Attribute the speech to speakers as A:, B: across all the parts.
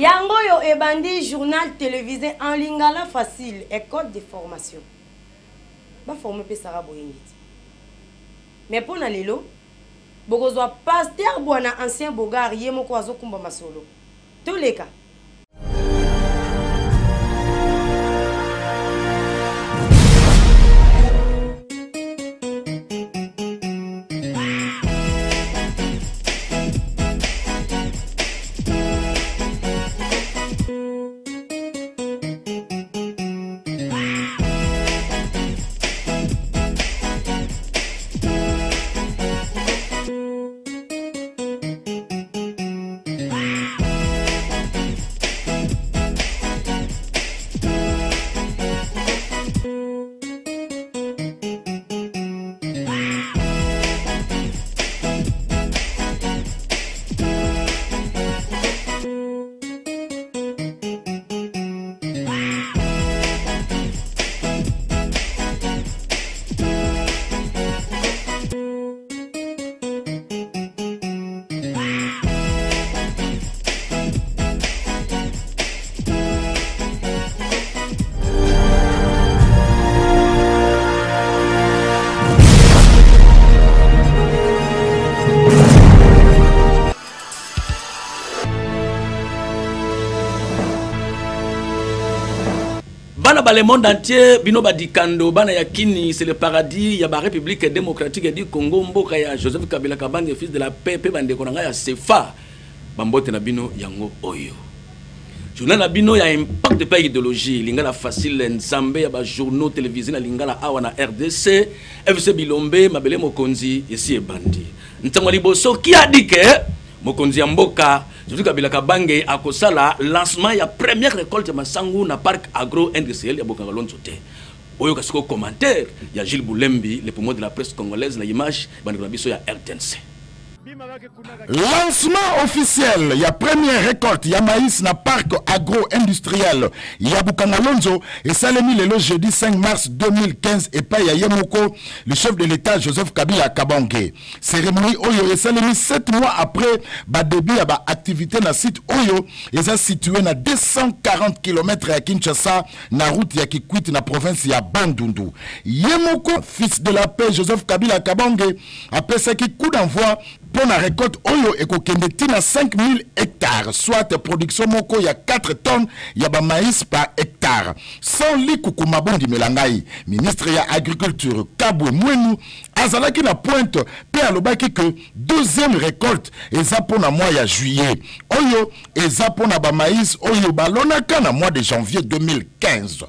A: Yango yo ebandi journal télévisé en lingala facile école de formation. Ba former pe Sarah Boyengiti. Mais pour na lelo bokozwa pasteur bwana ancien bogar yemo ko azokumba masolo. Tous les cas.
B: Le monde entier, bino badikando, bana yakini, c'est le paradis, ya ba République démocratique du Congo, mboka ya Joseph Kabila Kabange, fils de la paix, pe bande konanga ya Sefa, bambote na bino yango oyo. Journal na bino ya impact de pas idéologie, lingala facile, nsambe ya ba journaux télévisés na lingala awa na RDC, FC Bilombe, mabele mokonzi, ici e bandi. Ntango liboso, qui a dit que mokonzi ya mboka, Joseph Kabila Kabange a kosala lancement ya première récolte masangu na parc agro-industriel ya Bokangalonzo te. Oyo kasiko commentaire ya Gilles Boulembi, le poumon de la presse congolaise, la image bandirabiso ya RTNC.
C: Lancement officiel, il y a première récolte, il y a maïs na parc agro-industriel, il y a Bokangalonzo et Salemi le jeudi 5 mars 2015 et pas Yemoko, le chef de l'État Joseph Kabila Kabange. Cérémonie Oyo et Salemi 7 mois après, début à activité na site Oyo, et ça situé na 240 km à Kinshasa, na route ya Kikwit na province ya Bandundu. Yemoko, fils de la paix Joseph Kabila Kabange, après ça qui coup d'envoi pour la récolte Oyo et kokende tina 5000 hectares, soit production moko ya 4 tonnes ya ba maïs par hectare. Sans li kukumabondi melangai, ministre ya agriculture Kabwe Mwenu azalaki na pointe pe alobaki que deuxième récolte eza pona mois ya juillet. Oyo eza pona ba maïs oyo balonaka na mois de janvier 2015.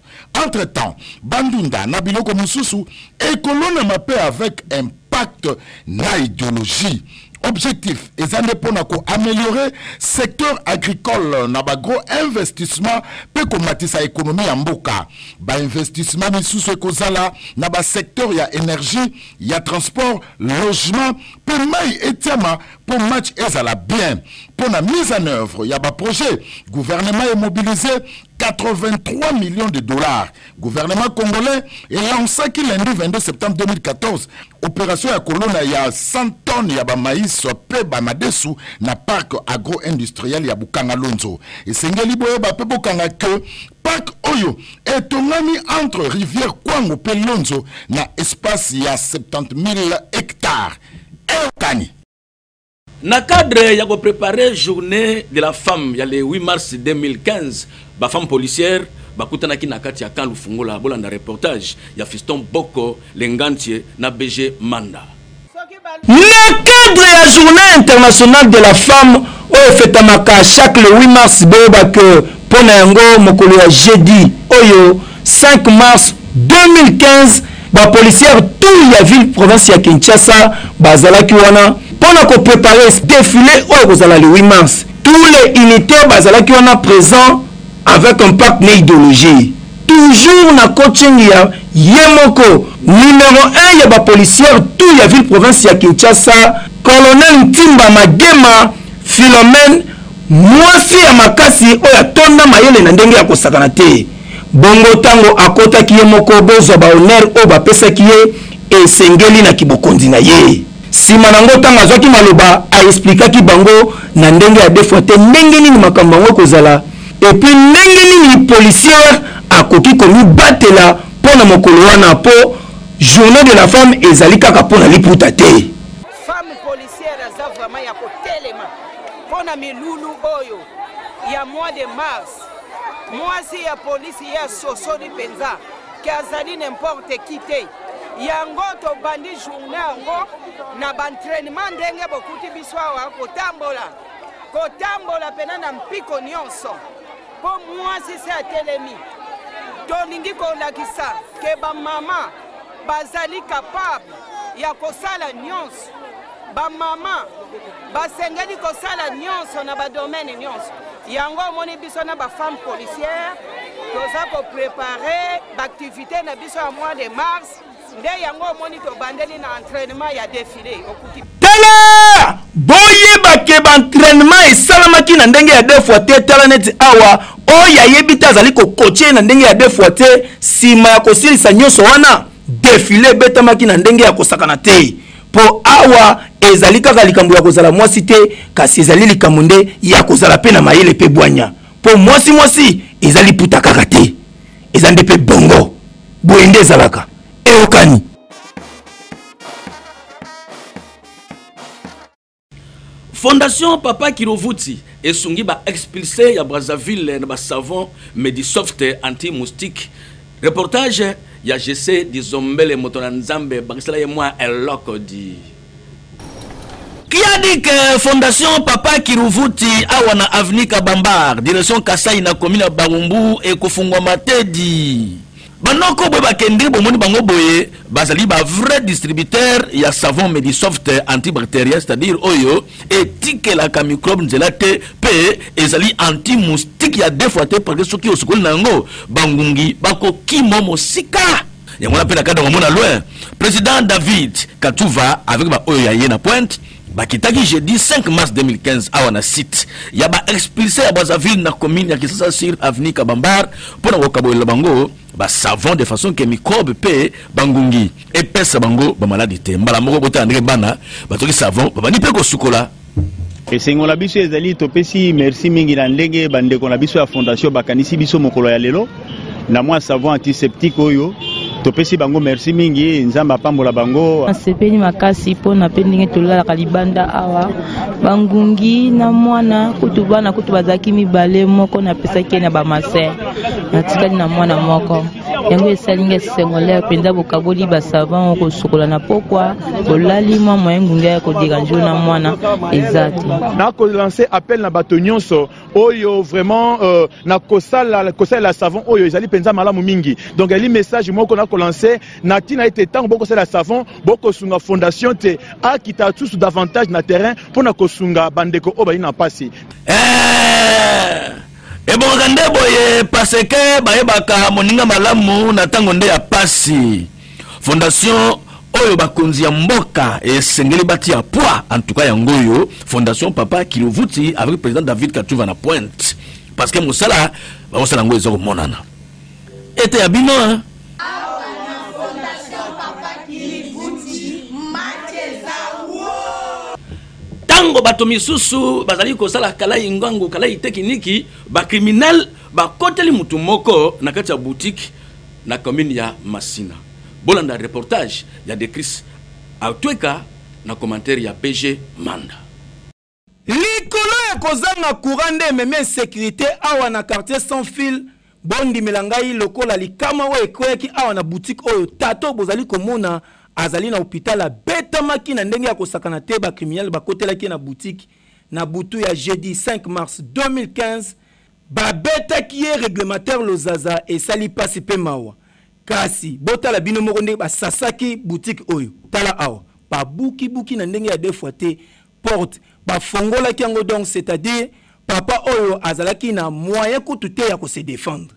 C: Entre-temps, Bandunda na biloko mususu ekolona mape avec impact na idéologie. Objectif est pour améliorer secteur agricole na ba gros investissement peut combattre sa économie en mboka ba investissement sous ce kozala na ba secteur ya énergie ya transport logement pour mai etiama pour match ezala bien pour la mise en œuvre ya ba projet gouvernement est mobilisé 83 millions de dollars. Gouvernement congolais est lancé qui lundi 22 septembre 2014. Opération à Colonna, il y a 100 tonnes de maïs pe bamadesu na parc agro-industriel ya Bokangalonzo. Et Sengeli Boyeba pe Bokanga que parc Oyo est tongami entre rivière Kwango pe Lonzo na espace il y a 70 000 hectares. Et Okani.
B: Na cadre, il y a préparé journée de la femme, il y a le 8 mars 2015, ba femme policière, ba kutanaki na kati ya kan lufungola bolanda reportage, il y a Fiston Boko, Lengantie, na BG Manda.
D: Le cadre de la journée internationale de la femme, au fetamaka chaque le 8 mars, beba que Ponango, mokolo ya jeudi, oyo, 5 mars 2015, ba policière tout la ville province ya Kinshasa, bazalaki wana, pour préparer ce défilé le 8 mars, tous les unités qui sont présents avec un pacte d'idéologie. Toujours na coaching ya Yemoko, numéro 1 ya ba policière tout la ville province ya Kinshasa, colonel Timba Magema, Philomène, mwasi ya makasi oya tonda mayele na ndenge ya kosakana te. Bongo tango akota ki Yemoko bozo ba honneur o ba pesa ki ye e sengeli na kibokondi na ye. sima nango tanga azwaki maloba aexplikaki bango na ndenge ya defwa te ndenge nini makambo yango kozala epuis ndenge nini policière akoki komibatela mpo na mokolo wana po journée de la femme ezali kaka mpo na liputa te.
E: Femme policière aza vraiment ya kotelema mpo na milulu oyo ya mois de mars mwasi ya polisi ya sosoli mpenza ke azali n'importe qui te yango tobandi journée yango na baentraînement ndenge bokuti biso awa kotambola pena na mpiko nyonso mpo mwasi se atelemi tolingi kolakisa ke bamama bazali capable ya kosala nyonso bamama basengeli kosala nyonso na badomaine nyonso yango omoni biso na bafemme policière toza koprepare baaktivité na biso ya mois de mars nde yango omoni tobandeli na entraînement ya défilé okuti
D: tala boyebake baentraînement esalamaki na ndenge ya deux fois te tala neti awa oyo ayebi te azali kokoche na ndenge ya deux fois te nsima ya kosilisa nyonso wana défilé ebetamaki na ndenge ya kosakana te po awa ezali kaka likambo ya kozala mwasi te kasi ezali likambo nde ya kozala pe na mayele pe bwanya po mwasi ezali puta kaka te eza nde pe bongo boye nde ezalaka eyokani.
B: Fondation Papa Kirovuti esungi ba expulsé ya Brazzaville na ba savon Medisoft anti-moustique. Reportage ya GC di Zombele Motona Nzambe bakisala ye moi eloko di. Qui a dit que Fondation Papa Kirovuti awana avenue Kabambar direction Kasai na commune Barumbu et kofungwa matedi. Banoko boye bakendri bomoni bango boye bazali ba vrai distributeur ya savon Medisoft antibactérien c'est-à-dire oyo etikelaka microbe nzela te pe ezali anti-moustique ya deux fois te parce que soki osukoli nango bangungi bakoki mosika yango na pe na kadongo mona loin président David Katouva avec ba oyo ya yena pointe bakitaki jeudi 5 mars 2015 awa na site ya ba expulsé ya Brazzaville na commune ya Kisasa sur avenue Kabambar pona kokabolela bango ba savon de façon que microbe pe bangungi epesa bango ba maladie te mbala moko bota ndenge bana batoki savon babani pe ko sukola
F: esengo la biso ezali topesi merci mingi na ndenge bandeko na biso ya fondation bakanisi biso mokolo ya lelo na mwa savon antiseptique oyo topesi bango merci mingi nzamba apambola bango
G: asepeli makasi pona pe ndenge tolalaka libanda awa bangungi na mwana kutu bana kutu bazaki mibale moko napesaki na bamaser natikali na mwana moko yango esalingi esengolere mpenza bokaboli basavant okosukola na pokwa bolali mwa moyen ngunga ya koderange na mwana eza te
F: nakolance appel na bato nyonso oyo vraiment na kosala savon oyo ezali mpenza malamu mingi donc eli message moko na kolancer na tina ete tango bokosala savon bokosunga fondation te akita tusu davantage na terrain mpona kosunga bandeko oyo bali na mpasi
B: ebonga nde boye parce que bayebaka moninga malamu na ntango nde ya pasi fondation oyo bakonzi ya mboka esengeli bati ya poids en tout cas yango oyo fondation Papa Kirovuti avec président David Katouva na pointe parce que mosala bakosala yango eza komonana ete ya bino tango bato misusu bazali kosala kalai ngango kalai tekniki ba criminel ba koteli mutu moko na kati ya boutique na commune ya Masina bolanda reportage ya de Chris Atweka na commentaire ya PG Manda
D: likolo ya kozanga courant nde meme sécurité awa na quartier sans fil bondi melangai lokola likama o ekoyaki awa na boutique oyo tato bozali komona azali na hôpital a betamaki na ndenge ya kosakana te ba criminel ba kotelaki na boutique na butu ya jeudi 5 mars 2015 ba betaki ye réglementaire lozaza et sali pasi pe mawa kasi botala bino moko ndenge ba sasaki boutique oyo tala awa ba buki na ndenge ya deux fois te porte ba fongola kiango donc c'est-à-dire papa oyo azalaki na moyen kutu te ya ko se défendre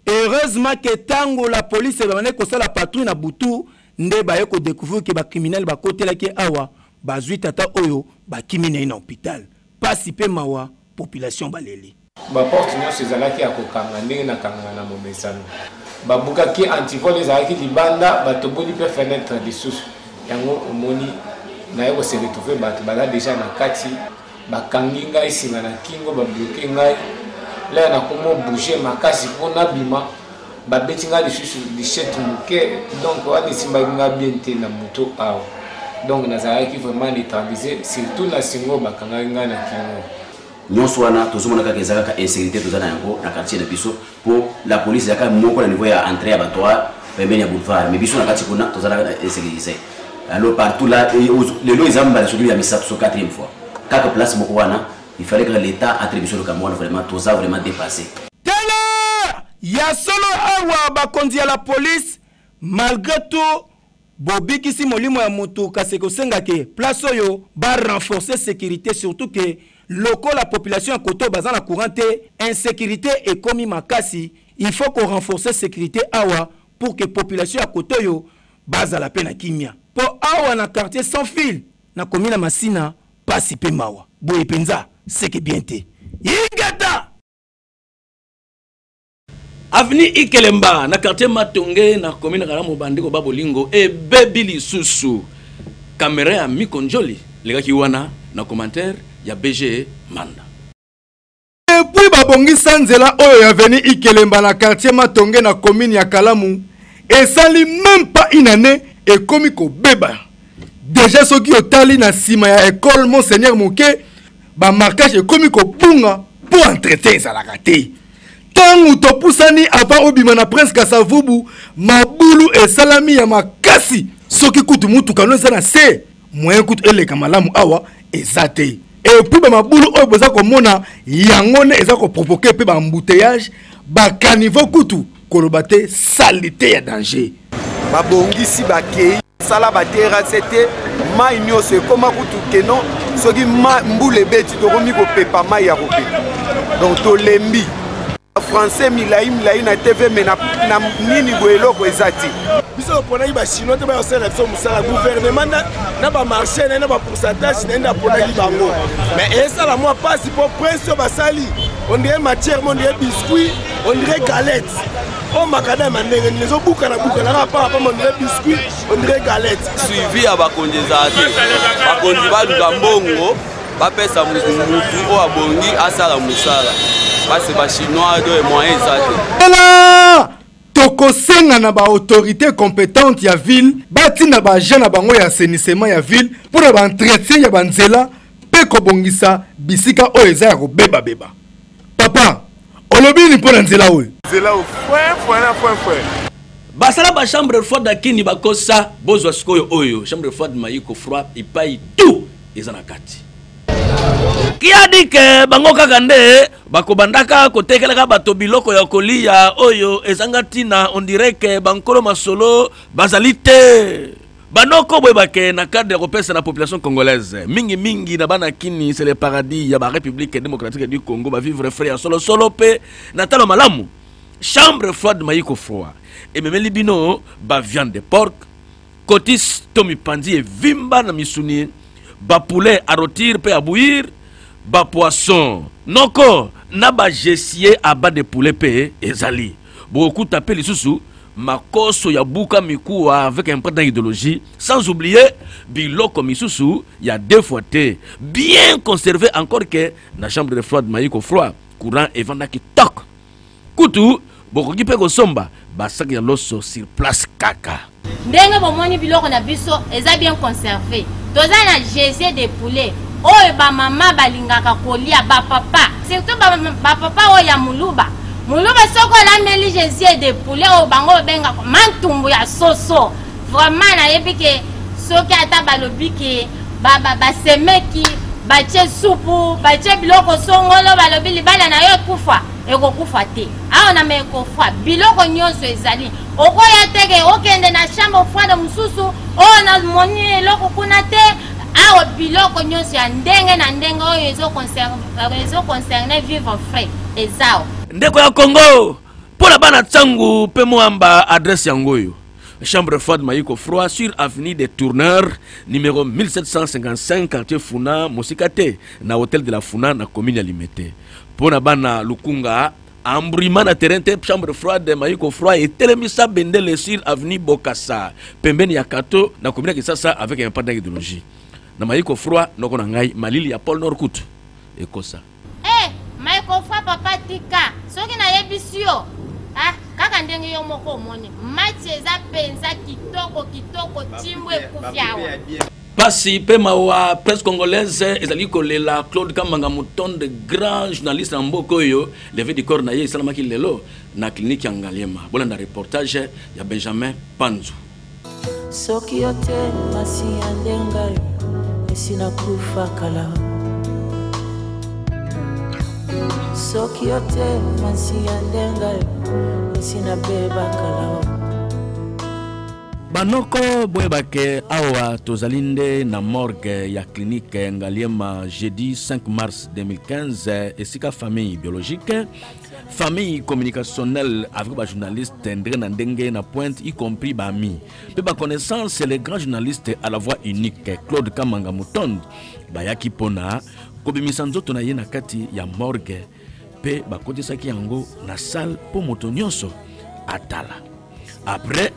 D: heureusement que tango la police ba ko sala patrouille na butu nde ba yeko découvrir que ba criminel ba kotelaki awa ba zui tata oyo ba kimine na hôpital pasi pe mawa population baleli
H: ba porte nyonso ezalaki ya kokanga ndenge na kanga na momesano babukaki antivol ezalaki libanda batoboli pe fenêtre lisusu yango omoni naye ko se retrouver bato baza déjà na kati bakangi ngai singa na kingo babloke ngai là na komo bouger makasi mpona bima babeti ngai lisusu lichette moke donc wana esimbaki ngai bien te na moto awa donc nazalaki vraiment neutralisé surtout na singo bakangaki ngai na kingo
I: nyonso wana tozomona kaka eza kaka insécurité toza na yango na quartier na biso po la police ezaka moko na niveau ya entrée ya batoa pembeni ya boulevard mais biso na kati kuna toza na insécurité alors partout là lelo ezamba soki ya misato so 4e fois kaka place moko wana il fallait que l'état attribue le Cameroun vraiment toza vraiment dépassé
D: tala ya solo awa bakonzi ya la police malgré tout bobikisi molimo ya moto kasi kosengaki place oyo ba renforcer sécurité surtout que loko la population à Koto bazan la courante insécurité et commis makasi il faut qu'on renforce sécurité awa pour que population à Koto yo baza la peine kimia pour awa na quartier sans fil na commune Masina pasi pe mawa boye penza c'est que bien te ingata
B: Avenue Ikelemba na quartier Matonge na commune Karamo Bandeko Babolingo e bebili susu caméra ya Mikonjoli les qui wana na commentaire ya BG Manda.
J: Et puis babongi sanzela oyo ya Avenue Ikelemba na quartier Matonge na commune ya Kalamu et ça li même pas une année et komi ko beba déjà ceux qui otali na sima ya école Monseigneur Mouké ba marquage et komi ko bunga pour entretenir ça la raté. Tangu topusani avant obima na prince Kasavubu mabulu e salami ya makasi soki kutu mutu kano eza na se moyen kutu ele kamalamu awa ezate et puis ba mabulu oyo boza komona yango ne eza ko provoquer pe ba embouteillage ba caniveau kutu kolobate salité ya danger
K: babongisi bakei sala batera c'était mai nyose koma kutu keno soki mbule beti tokomi ko pepa mai ya kope donc to lembi français milai na TV mais na nini boeloko ezati
L: biso pona ba chinois te ba osela biso musala gouvernement na ba marché na ba pourcentage na pona libango mais esa la moi passe pour prince basali on dirait matière on dirait biscuit on dirait galette on makada mandenge les obuka na pa on dirait biscuit on dirait galette
M: suivi ya bakondezate bakondi baluka mbongo bapesa mutu o abongi asala musala parce que chinois de moyens
J: ça toko senga na ba autorité compétente ya ville bati na ba jeune na bango ya assainissement ya ville pour ba entretien ya banzela pe ko bongisa bisika o eza ya ko beba papa olobi ni pona nzela o
L: nzela o foi
B: basala ba chambre froide akini bakosa bozwa sikoyo oyo chambre froide mayiko froid ipai tout ezana kati kia dike bango kaka nde bakobandaka kotekelaka bato biloko ya kolia oyo ezangati na on dirait que bankolo masolo bazali te banoko boye bake na cadre ya kopesa na population congolaise mingi na bana kini c'est le paradis ya ba République démocratique du Congo ba vivre frère solo pe na talo malamu chambre froide mayiko froid et même libino ba viande de porc cotis tomi pandi et vimba na misuni ba poulet à rôtir pe à bouillir ba poisson noko na ba gessier à bas de poulet pe ezali beaucoup taper les sous makoso ya buka mikuwa avec un peu d'idéologie sans oublier biloko misusu ya deux fois té bien conservé encore que na chambre de froide maïko froid courant et vandaki tok kutu boko ki pe ko somba ba sak ya loso sur place kaka
N: ndenge bomoni biloko na biso eza bien conservé toza na gessier de poulet oyo ba mama balingaka kolia ba papa surtout ba papa oyo ya muluba soko la meli gessier de poulet oyo bango benga mantumbu ya soso vraiment na yebi ke soki ata balobi ke ba semeki batie supu batie biloko songolo balobi libala na yo kufa ekokufa te awa na mekofa biloko nyonso ezali okoya teke okende na chambre froide mususu oyo na moni eloko kuna te awa biloko nyonso ya ndenge na ndenge oyo ezo concerne vivre frais ezao
B: ndeko ya Congo pour la bana tsangu pe moamba adresse yango yo chambre froide mayiko froid sur avenue des Tourneurs numéro 1755 quartier Funa Mosikate na hôtel de la Funa na commune ya Limete pour la bana Lukunga embrumement na terrain te chambre froide maiko froid et telemisa bendele sur avenue Bokassa pembeni ya Kato na commune Kisasa avec un partenaire d'idéologie na maiko froid noko na ngai malili ya Paul Norkutu ekosa
N: maiko froid papa tika soki na yebisio kaka ndenge yo moko moni match eza penza kitoko timbwe kufiawa
B: Pasi pema wa presse congolaise ezali kolela Claude Kamanga Mutonde grand journaliste en Mbokoyo levé du corps na ye salamaki lelo na clinique ya Ngaliema bolanda reportage ya Benjamin Panzu
O: soki yote masi andenga esina kufa kala soki yote masi andenga esina beba kala
B: Banoko Bwebake awa tozalinde na morgue ya clinique Ngaliema jeudi 5 mars 2015 esika famille biologique famille communicationnelle avec ba journaliste Ndre Nandenge na pointe y compris Bami pe ba connaissance les grands journalistes à la voix unique Claude Kamanga Mutonde bayaki pona kobimisa nzoto na ye na kati ya morgue pe ba kotisaki yango na salle po moto nyonso atala après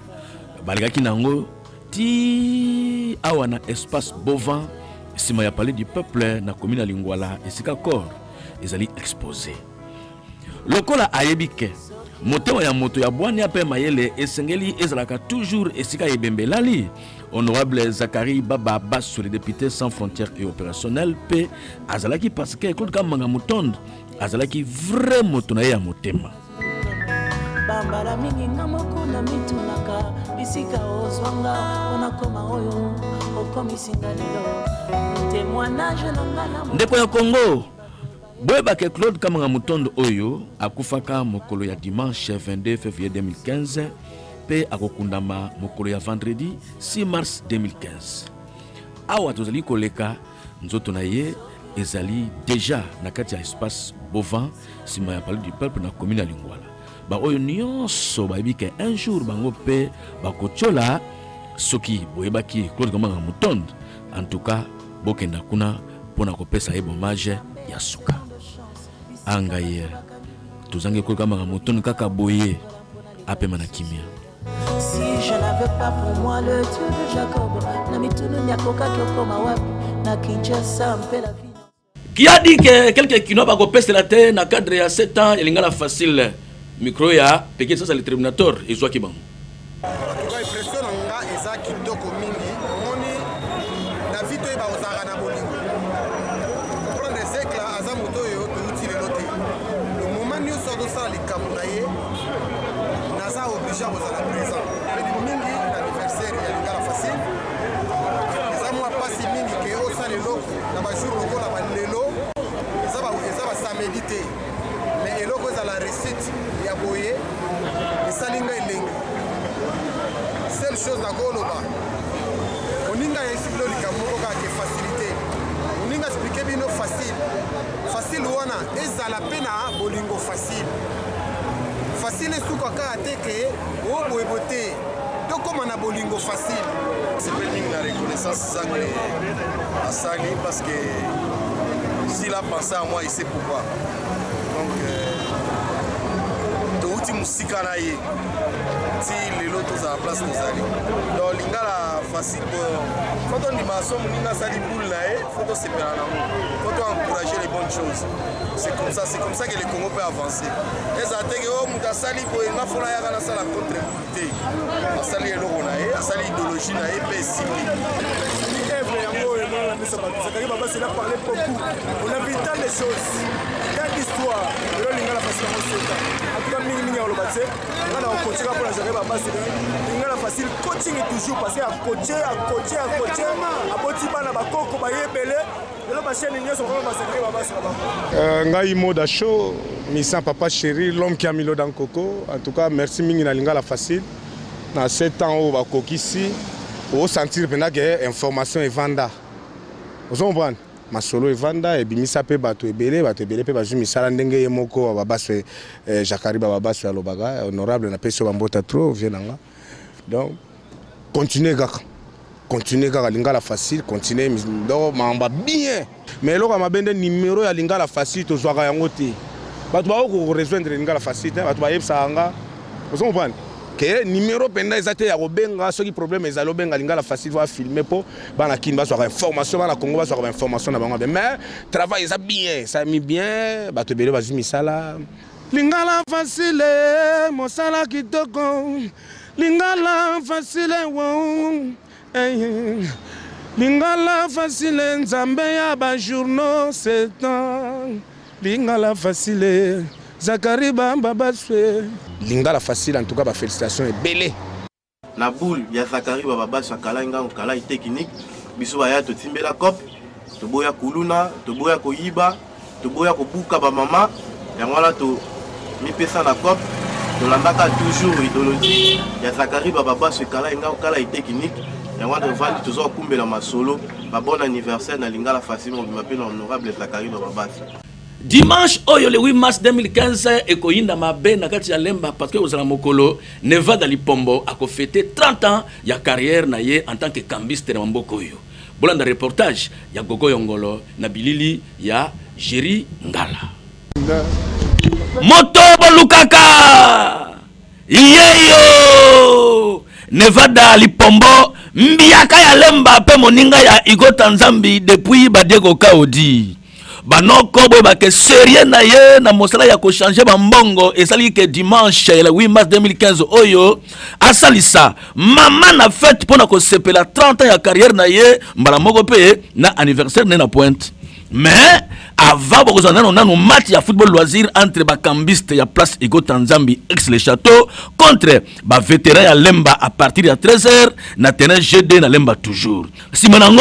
B: baligaki nango ti awa na espace bovin sima ya palais du peuple na commune ya Lingwala esika corps ezali exposé lokola ayebike motema ya moto ya bwani ape mayele esengeli ezalaka toujours esika ebembelali honorable Zachary Baba Bass le député sans frontières et opérationnel pe azalaki parce que Claude Kamanga Mutonde azalaki vrai moto na ya motema
O: bambala mingi ngamoko na mitunaka bisika ozwanga onakoma oyo okomisinga lelo témoignage na ngala
B: ndeko ya Congo Bwebake Claude Kamanga Mutonde oyo akufaka mokolo ya dimanche 22 février 2015 pe akokundama mokolo ya vendredi 6 mars 2015 awa tozali koleka nzoto na ye ezali déjà na kati ya espace bovin sima ya palais du peuple na commune ya Lingwala ba oyo nyonso bayebike un jour bango pe bakochola soki boyebaki Claude Kamanga Mutonde en tout cas bokenda kuna pona kopesa ye hommage ya suka angaye tuzange Claude Kamanga Mutonde kaka boye apema na kimia
O: si je n'avais pas pour moi le Dieu de Jacob na mitunu nyakoka kyokoma wapi na Kinshasa mpe la vie
B: qui a dit que quelqu'un qui n'a pas kopesa la terre na cadre ya 7 ans il ngala facile micro ya peke sasa le terminator ezwa kibango
P: kwa impression nga eza kitoko mingi moni na vito eba ozaka na bolingo comprendre zekla aza moto yo touti le loté le moment nous sortons ça les kamunaye naza obligé ozala présent mais mingi l'anniversaire ya lingala facile eza moi pasi mingi ke osa le loko na ba jour loko na ba lelo eza ba samedi te mais eloko eza la recette ya boye esalinga elengi seule chose na koloba oninga ya esiplo likamoko kaka facilité oninga expliquer bino facile wana ezala pe na bolingo facile esuka kaka te ke oboyebo te tokóma na bolingo facile
L: sepeli mingi na reconnaissance zangle asali parce que s'il a pensé à moi il sait pourquoi donc touti musika na ye ti lelo tozala place tozali donc lingala facile faut ondima so moninga asali boule na ye faut tosepela nango faut encourager les bonnes choses c'est comme ça que le Congo peut avancer ezala teke oyo moto asali boye nga fona yaka nasala contre te asali eloko na ye asali idéologie na ye mpe esimbi
P: œuvre yango emona misa bato Zachary Baba Bass il a parlé beaucoup on a vu tant de choses tant d'histoires elo lingala facile yango sota en tout cas mingi ya oloba te nga na okocheka mpona Zachary Baba Bass lingala facile coaching toujours parce que akoche aboti bana bakoko bayebele lelo bachaine nyonso bakoma ba Zachary Baba Bass na bango
L: ngai moda show misa papa chéri l'homme qui a mis l'eau dans le coco en tout cas merci mingi na lingala facile na 7 ans oyo bakokisi osentir mpena ke information evanda ozomprendre masolo evanda ebimisa mpe bato ebele mpe bazwi misala ndenge ye moko babase Zachary Baba Bass alobaka honorable napesi yo bambota trop vie nanga donc continuer kaka lingala facile continuer donc mamba bien mais eloko ya mabe nde numero ya lingala facile tozwaka yango te bato bako rejoindre Lingala facile bato bayebisa nga vous comprenez que numéro penda ezate ya kobenga soki problème ezali obenga Lingala facile va filmer po bana kin ba so information bana Congo ba so information na bango mais travail ça bien ça mis bien bato bele bazi misala Lingala facile mosala kitoko Lingala facile wo Lingala facile nzambe ya ba journaux c'est temps Lingala facile Zakari Bamba Baswe Lingala facile en tout cas ba félicitations et belé
Q: na boule ya Zakari Bamba Baswe kala nga kala technique biso baya to timbela cop to boya kuluna to boya koyiba to boya kobuka ba mama ya ngala to mi pesa na cop to landaka toujours idéologie ya Zakari Bamba Baswe kala nga kala technique ya ngala vandi toujours kumbela masolo ba bon anniversaire na Lingala facile on m'appelle honorable Zakari Bamba Baswe.
B: Dimanche, le 8 mars 2015, et Koyinda Mabe Nakati Alemba, parce que aux Mokolo, Nevada Lipombo a fêté 30 ans, il y a carrière naye en tant que cambiste de Mambokoyo. Bolan de reportage, il y a Gogo Yongolo, Nabilili, il y a Jerry Ngala. Motobo Lukaka! Yeyo! Nevada Lipombo, Mbiaka Yalemba, Pe Moninga ya Igo Tanzambi, depuis Badego Kaodi. Banoko boy ba ke sérieux na ye na mosala ya ko changer ba mbongo esali ke dimanche le 8 mars 2015 oyo asalisa mama na fête pona ko sepela 30 ans ya carrière na ye mbala moko pe na anniversaire na pointe mais avant boko zana nanu match ya football loisir entre ba cambiste ya place Ego Tanzambi ex le château contre ba vétéran ya Lemba à partir de 13h na terrain GD na Lemba toujours simonango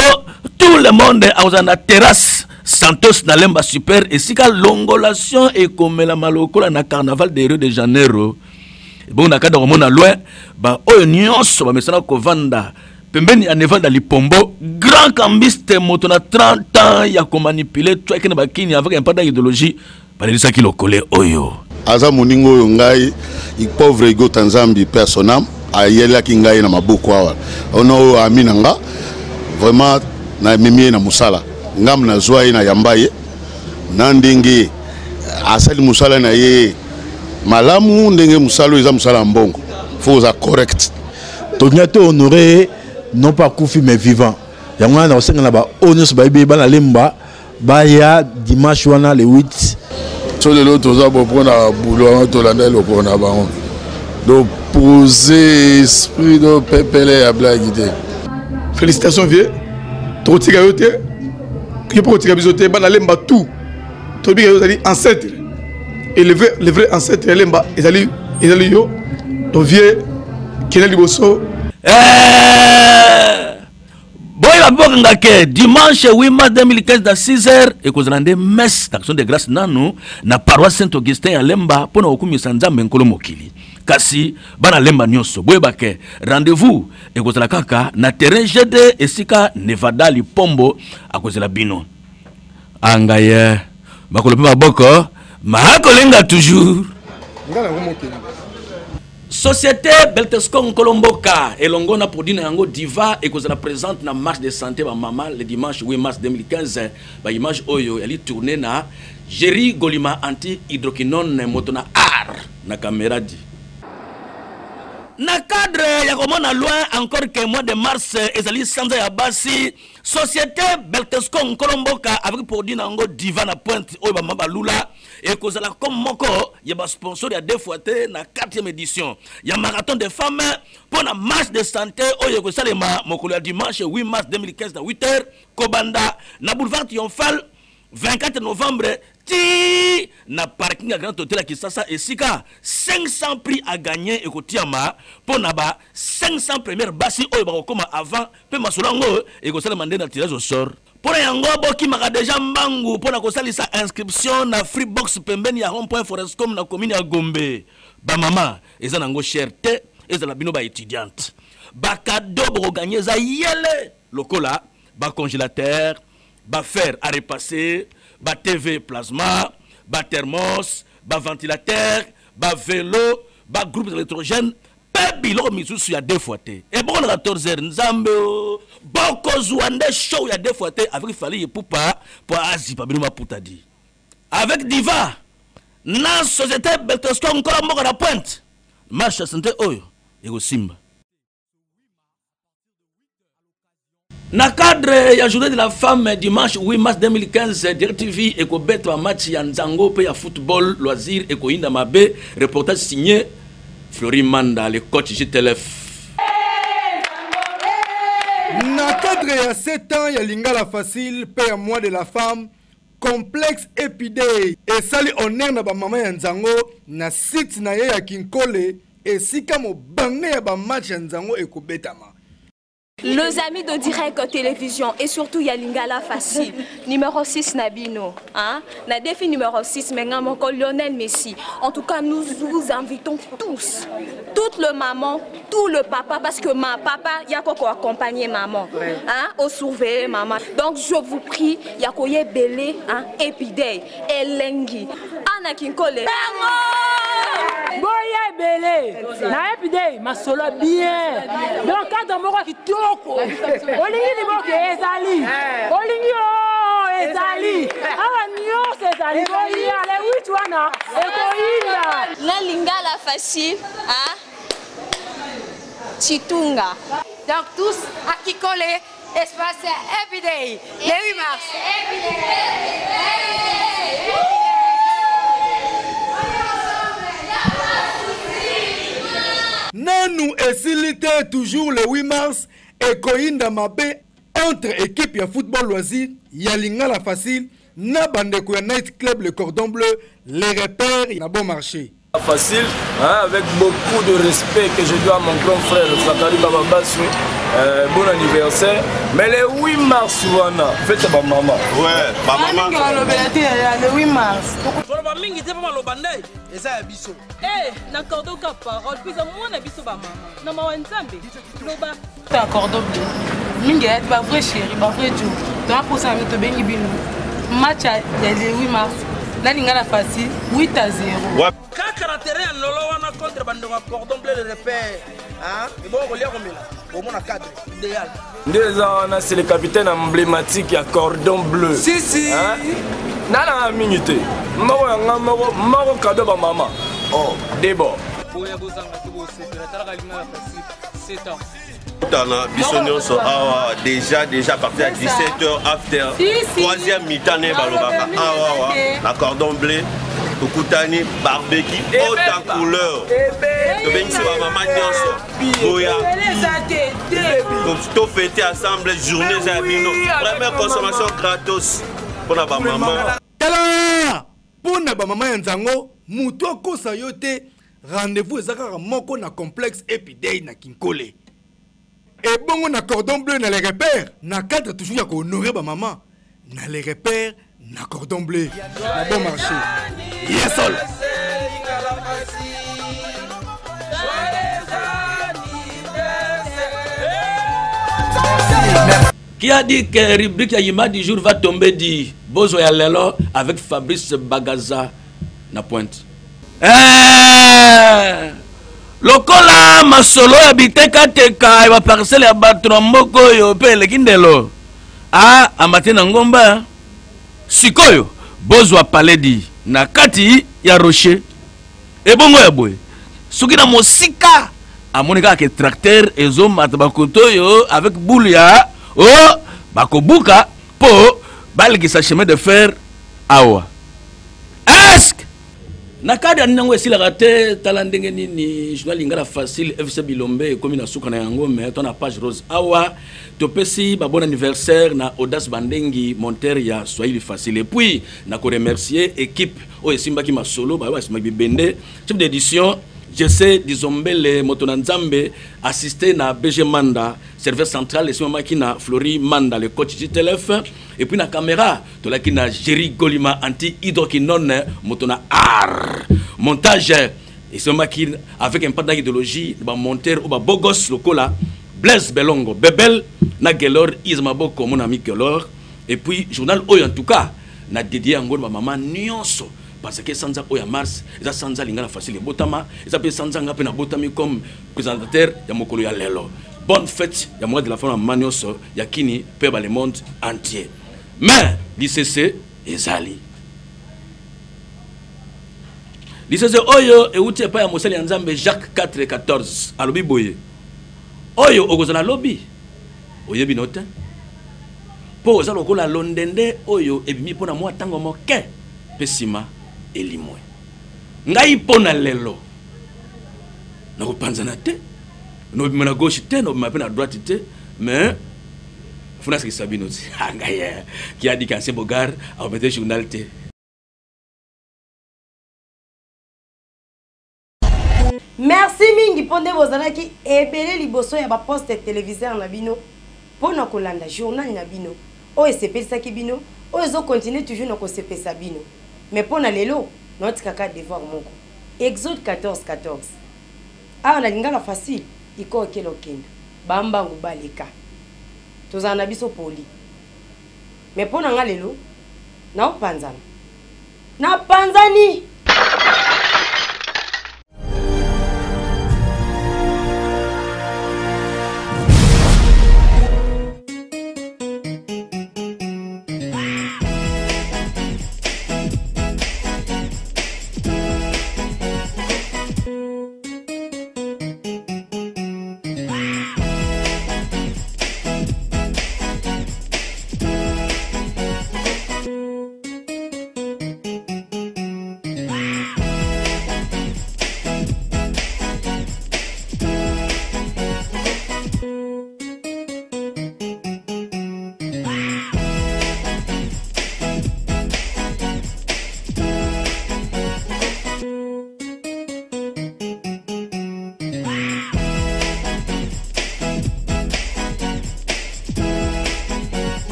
B: tout le monde a na terrasse Santos na Lemba super et si ka longolation et comme la malokola na carnaval de Rio de Janeiro bon na kada mona loin ba oyo nyonso ba mesana ko vanda pembeni ya Nevada Lipombo grand cambiste moto na 30 ans ya ko manipuler toi kene bakini avec un pas d'idéologie ba lisa ki lokole oyo
R: aza moningo oyo ngai i pauvre Ego Tanzambi personnam ayela ki ngai na maboko awa ono aminanga vraiment na mimie na musala ngam na zwa na yambaye na ndenge asali musala na ye malamu ndenge musalo eza musala mbongo faut za correct
S: tonyate honoré non pas koufi mais vivant yango na osenga na ba onus ba ibe ba na Lemba ba ya dimanche wana le 8
T: so le lot oza bo pona boulot to landa le pona ba donc poser esprit de pepele à blaguité.
L: Félicitations vieux trotika yote qui peut tirer bisoté ba na Lemba tout to bi ezali ancêtre et le vrai ancêtre Lemba ezali yo to vieux kena liboso
B: boy la boka ke dimanche 8 mars 2015 à 6h et ko zalande messe d'action de grâce nanu na paroisse Saint-Augustin ya Lemba pona okumisa nzambe nkolo mokili kasi bana Lemba nyonso boy bake rendez-vous et ko zala kaka na terrain GD esika Nevada Lipombo akozela bino angaye bakolo pe maboko makolenga toujours
L: ngala ngomokeli
B: Société Beltesco Nkolomboka elongo na produit na yango Diva et cause la présente na marche de santé ba mama le dimanche 8 mars 2015 ba image oyo elle tourner na Jerry Golima anti hydroquinone motona ar na caméra di na cadre ya komona loin encore que mois de mars ezali sanza ya basi Société Beltesco Nkolomboka avec produit na yango Diva na pointe oyo ba mama lula et cause la comme moko ya ba sponsor ya deux fois na 4e édition ya marathon de femmes pour la marche de santé oyo ko salema mokolo ya dimanche 8 mars 2015 à 8h Kobanda na boulevard Triomphal 24 novembre ti na parking à Grand Hôtel à Kisasa et sika 500 prix à gagner et kotiama pour na ba 500 premières basi oyo ba koma avant pe masolango et ko salema ndena tirage au sort pour yango boki maka déjà mbangu pour na ko salisa inscription na free box pembeni ya rond-point Forestcom na commune ya Gombe ba mama eza nango cherté eza la bino ba étudiante ba cadeau bo gagner za yele lokola ba congélateur ba fer à repasser ba TV plasma ba thermos ba ventilateur ba vélo ba groupe électrogène bilo misusu ya deux fois té et bon 14h nzambe boko zuande show ya deux fois té avec fali poupa pour azi pa bino maputadi avec Diva na société Beltosco encore moko na pointe marche santé oyo eko simba na cadre ya journée de la femme dimanche 8 mars 2015 DirecTV eko beto match ya nzango pe ya football loisir eko inda mabe reportage signé Flori Manda le coach JTLF
J: na cadre ya 7 ans ya lingala facile pe ya mois de la femme complexe épidé et sali honneur na ba mama ya nzango na site na ye ya Kinkole et sika mo bange ya ba match ya nzango ekobetama.
U: Les amis de Direct Télévision et surtout Yalingala Facile, numéro 6 Nabino, hein? Na défi numéro 6, mon Lionel Messi. En tout cas, nous vous invitons tous, toute le maman, tout le papa, parce que ma papa, il y a quoi accompagner maman, hein? Au surveiller maman. Donc je vous prie, il y a quoi belé, hein? Epidei, Elengi, Anna Kinkole.
V: Boye belé, na epidei, ma solo bien. Donc quand on me dit olingi liboke ezali olingi o ezali awa nyonso ezali boya le witu wana ekoyinda
U: na lingala facile hein Chitunga.
W: Donc tous à Kinkole espace everyday le 8 mars
J: Nanou esilité toujours le 8 mars et Koinda Mabé entre équipes de football loisir, Yalingala Facile, na bandeko ya Night Club le Cordon Bleu, les repères, na bon marché.
X: Facile, hein, avec beaucoup de respect que je dois à mon grand frère Sakari Bababasu. Bon anniversaire. Mais le 8 mars, faites ma maman. Ouais, ma maman.
W: Le 8 mars.
V: na cordon ka parole puis moi na biso ba mama na mawanzambe loba
W: ta cordon bleu mingi ya ba vrai chéri ba vrai Dieu donc pour ça to bengi bino match ya le 8 mars na lingala facile 8-0
X: ouais
Y: ka caractère ya lolo wana contre bando ba cordon bleu de repère hein et bon ko lia komela au mon cadre idéal
X: Ndezana c'est le capitaine emblématique ya cordon bleu
Y: si si
X: hein nana minute mako nga mako cadeau ba mama oh debo
Y: boya bozanga tubo sepela tala lingala facile 7 ans
Q: Tana Bissonioso awa déjà parti à 17h after troisième mi-temps ne balobaka awa la cordon bleu Kokutani barbecue haute en couleur to bengisi ba mama nyonso boya to fêter ensemble journée za bino première consommation gratos pour la maman
J: tala pour na ba mama ya nzango mutu akosa yo te rendez-vous ezaka moko na complexe épidémie na Kinkole. Et bon, on a cordon bleu dans les repères. Na cadre toujours ya ko honorer ba maman. Na les repères, na cordon bleu. Na bon marché. Yes all.
B: Qui a dit que rubrique Yima du jour va tomber dit Bozo ya lelo avec Fabrice Bagaza na pointe. Lokola masolo ya biteka teka ya parcelle ya batro mboko yo pele kindelo amate na ngomba sikoyo bozwa paledi na kati ya rocher ebongo ya boy soki na mosika amonika ke tracteur ezo matabakoto yo avec boule ya bakobuka po balikisa chemin de fer awa est na kada nango esila raté talandenge nini journal lingala facile FC Bilombe comme na suka na yango mais ton page rose awa to pesi ba bon anniversaire na Audace Bandengi monteur ya Swahili facile et puis na ko remercier équipe o esimba ki masolo ba wa simba bibende chef d'édition Jesse Dizombele Motonanzambe assisté na BG Manda serveur central et simba ki na Flori Manda le coach JTLF et puis na caméra to la ki na Jerry Golima anti hydroquinone motona art montage et simba ki avec un partenaire d'idéologie ba monteur ou ba bogos lokola Blaise Belongo Bebel na Gelor Ismaboko mon ami Gelor et puis journal Oyo en tout cas na dédié à ngoma maman nyonso parce que sanza Oya Mars eza sanza lingana facile botama eza pe sanza ngape na botami comme présentateur ya mokolo ya lelo. Bonne fête ya mois de la femme manioso ya kini pe ba le monde entier. Mais l'ICC ezali lisese oyo euti epai ya mosali ya nzambe Jacques 4:14 alobi boye oyo okozala lobi oyebi no te mpo oza lokola londende oyo ebimi mpo na mwa ntango moke mpe nsima elimwe ngai mpo na lelo nakopanzana te nobima na gauche te nobima mpe na droite te mais funa sikisa bino ti ngai ki adiki ancien bogar akomete journal te.
A: Merci mingi ponde bozalaki ebele liboso ya ba poste téléviseur na bino pona kolanda journal na bino oyo esepesaki bino oyo zo continuer toujours na kosepesa bino mais pona lelo notre kaka devoir moko Exode 14:14 awa na lingala facile iko kelo kenda bambangu baleka tozana na biso poli mais pona nga lelo na opanzana na panzani